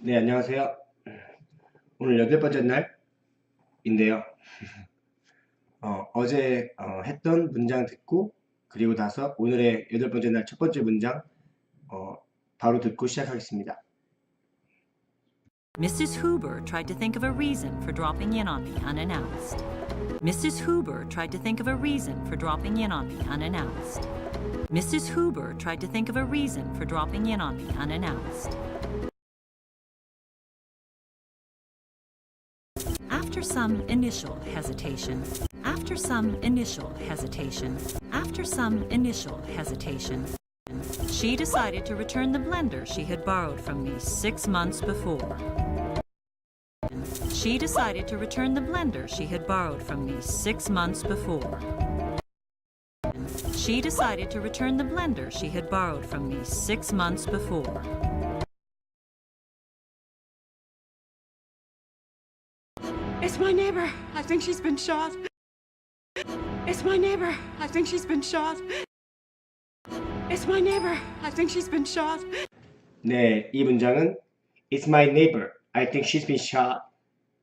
네, 안녕하세요. 오늘 8번째 날인데요. 어제 했던 문장 듣고 그리고 나서 오늘의 8번째 날 첫 번째 문장 바로 듣고 시작하겠습니다. Mrs. Huber tried to think of a reason for dropping in on me unannounced. Mrs. Huber tried to think of a reason for dropping in on me unannounced. Mrs. Huber tried to think of a reason for dropping in on me unannounced. After some initial hesitation, after some initial hesitation, after some initial hesitation, she decided to return the blender she had borrowed from me 6 months before. She decided to return the blender she had borrowed from me 6 months before. She decided to return the blender she had borrowed from me 6 months before. It's my neighbor. I think she's been shot. It's my neighbor. I think she's been shot. It's my neighbor. I think she's been shot. 네, 이 문장은 It's my neighbor. I think she's been shot.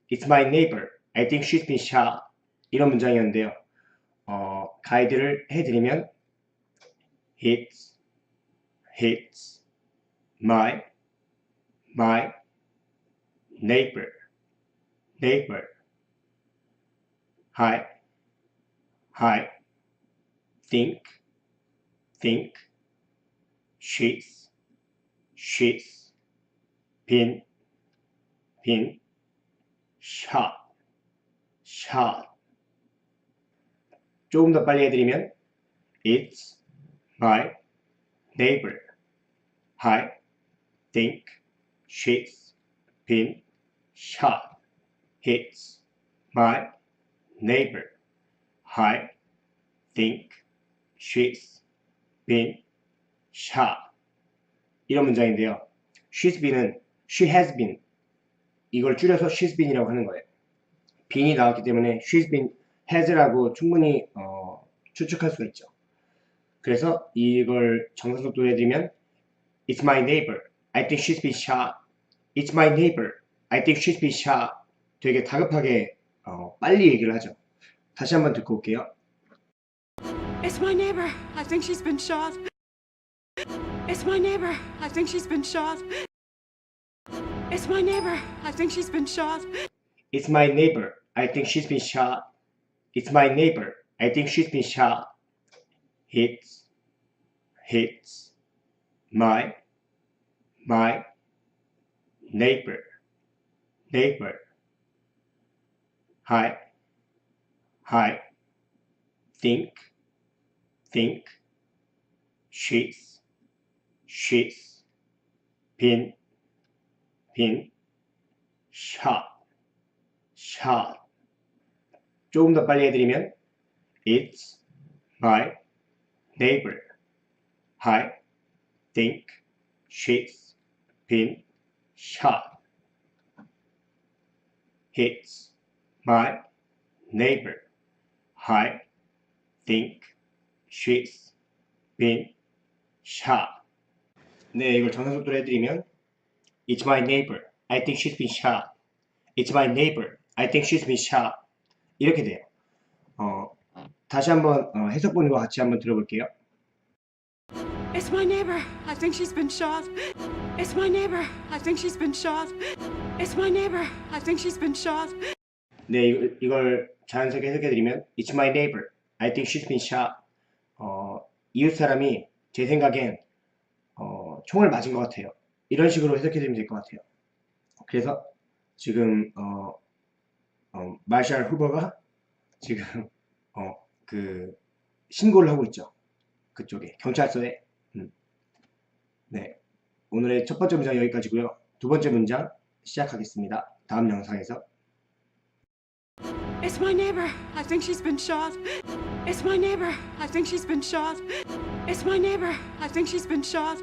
It's my neighbor. I think she's been shot. 이런 문장이었는데요. 가이드를 해드리면 It's my neighbor. I think she's been shot. 조금 더 빨리 해드리면 It's my neighbor. I think she's been shot. It's my neighbor. I think she's been shot. 이런 문장인데요. She's been은 she has been 이걸 줄여서 she's been이라고 하는 거예요. been이 나왔기 때문에 she's been has라고 충분히 추측할 수가 있죠. 그래서 이걸 정상속도 해드리면 It's my neighbor. I think she's been shot. It's my neighbor. I think she's been shot. 되게 다급하게 빨리 얘기를 하죠. 다시 한번 듣고 올게요. It's my neighbor. I think she's been shot. It's my neighbor. I think she's been shot. It's my neighbor. I think she's been shot. It's my neighbor. I think she's been shot. It's my neighbor. I think she's been shot. It's my neighbor. I think she's been shot. 조금 더 빨리 해드리면 It's my neighbor. I think she's been shot. It's my neighbor. I think she's been shot. 네, 이걸 정상속도로 해드리면 It's my neighbor. I think she's been shot. It's my neighbor. I think she's been shot. 이렇게 돼요. 다시 한번 해석본과 같이 한번 들어볼게요. It's my neighbor. I think she's been shot. It's my neighbor. I think she's been shot. It's my neighbor. I think she's been shot. 네, 이걸 자연스럽게 해석해드리면 It's my neighbor. I think she's been shot. 이웃 사람이 제 생각엔 총을 맞은 것 같아요. 이런 식으로 해석해드리면 될 것 같아요. 그래서 지금 마샬 후버가 지금 그 신고를 하고 있죠. 그쪽에 경찰서에. 네, 오늘의 첫 번째 문장 여기까지고요. 두 번째 문장 시작하겠습니다. 다음 영상에서. It's my neighbor. I think she's been shot. It's my neighbor. I think she's been shot. It's my neighbor. I think she's been shot.